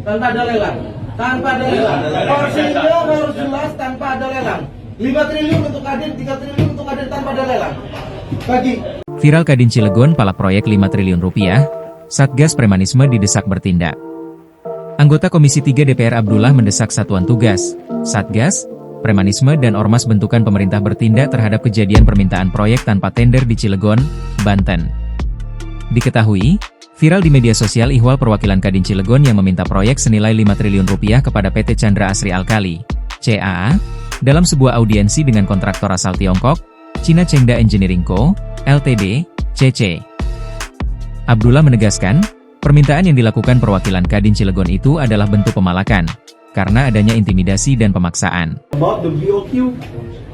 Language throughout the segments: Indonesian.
tanpa ada lelang. Tanpa ada lelang. Porsinya harus jelas tanpa ada lelang. 5 triliun untuk Kadin, 3 triliun untuk Kadin tanpa ada lelang. Bagi. Viral Kadin Cilegon palak proyek 5 triliun rupiah, Satgas Premanisme didesak bertindak. Anggota Komisi 3 DPR Abdullah mendesak Satuan Tugas, Satgas, Premanisme dan Ormas bentukan pemerintah bertindak terhadap kejadian permintaan proyek tanpa tender di Cilegon, Banten. Diketahui, viral di media sosial ihwal perwakilan Kadin Cilegon yang meminta proyek senilai 5 triliun rupiah kepada PT Chandra Asri Alkali, CAA, dalam sebuah audiensi dengan kontraktor asal Tiongkok, China Chengda Engineering Co., Ltd., CC. Abdullah menegaskan, permintaan yang dilakukan perwakilan Kadin Cilegon itu adalah bentuk pemalakan, karena adanya intimidasi dan pemaksaan. About the BOQ,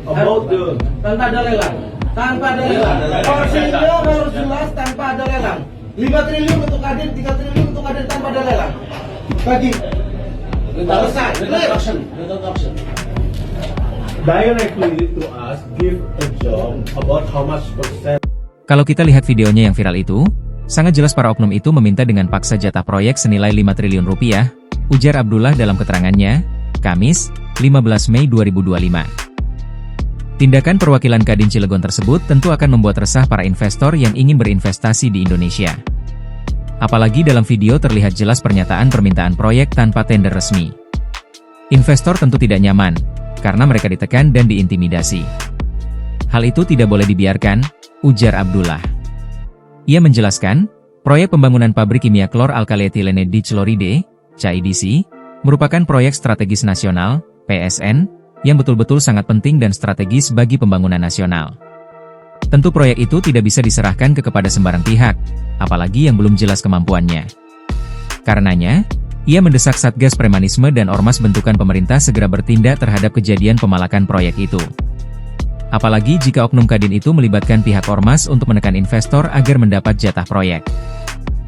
about the tanpa ada lelang. Tanpa ada lelang. Porsinya harus jelas tanpa ada lelang. 5 triliun untuk Kadin, 3 triliun untuk Kadin tanpa ada lelang. Bagi. Selesai. Directly to us, give a job about how much percent. Kalau kita lihat videonya yang viral itu, sangat jelas para oknum itu meminta dengan paksa jatah proyek senilai 5 triliun rupiah, ujar Abdullah dalam keterangannya, Kamis, 15 Mei 2025. Tindakan perwakilan Kadin Cilegon tersebut tentu akan membuat resah para investor yang ingin berinvestasi di Indonesia. Apalagi dalam video terlihat jelas pernyataan permintaan proyek tanpa tender resmi. Investor tentu tidak nyaman, karena mereka ditekan dan diintimidasi. Hal itu tidak boleh dibiarkan, ujar Abdullah. Ia menjelaskan, proyek pembangunan pabrik kimia klor alkali-etilene di Cloride, CIDC, merupakan proyek strategis nasional, PSN, yang betul-betul sangat penting dan strategis bagi pembangunan nasional. Tentu proyek itu tidak bisa diserahkan kepada sembarang pihak, apalagi yang belum jelas kemampuannya. Karenanya, ia mendesak Satgas Premanisme dan Ormas bentukan pemerintah segera bertindak terhadap kejadian pemalakan proyek itu. Apalagi jika oknum Kadin itu melibatkan pihak Ormas untuk menekan investor agar mendapat jatah proyek.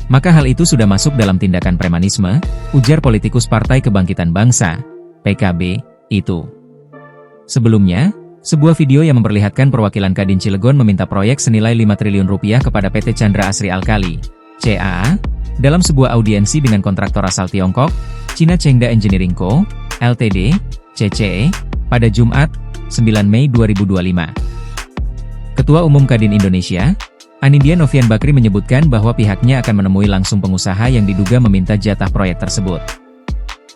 Maka hal itu sudah masuk dalam tindakan premanisme, ujar politikus Partai Kebangkitan Bangsa, PKB, itu. Sebelumnya, sebuah video yang memperlihatkan perwakilan Kadin Cilegon meminta proyek senilai 5 triliun rupiah kepada PT Chandra Asri Alkali, CAA, dalam sebuah audiensi dengan kontraktor asal Tiongkok, China Chengda Engineering Co., Ltd., CCE, pada Jumat, 9 Mei 2025. Ketua Umum Kadin Indonesia, Anindya Novian Bakri menyebutkan bahwa pihaknya akan menemui langsung pengusaha yang diduga meminta jatah proyek tersebut.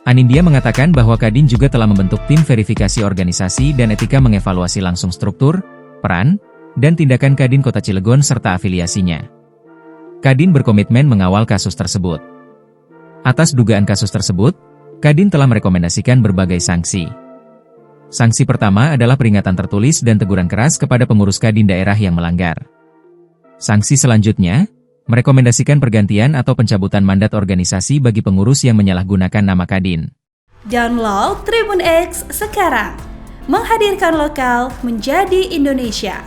Anindya mengatakan bahwa Kadin juga telah membentuk tim verifikasi organisasi dan etika mengevaluasi langsung struktur, peran, dan tindakan Kadin Kota Cilegon serta afiliasinya. Kadin berkomitmen mengawal kasus tersebut. Atas dugaan kasus tersebut, Kadin telah merekomendasikan berbagai sanksi. Sanksi pertama adalah peringatan tertulis dan teguran keras kepada pengurus Kadin daerah yang melanggar. Sanksi selanjutnya, merekomendasikan pergantian atau pencabutan mandat organisasi bagi pengurus yang menyalahgunakan nama Kadin. Download Tribun X sekarang, menghadirkan lokal menjadi Indonesia.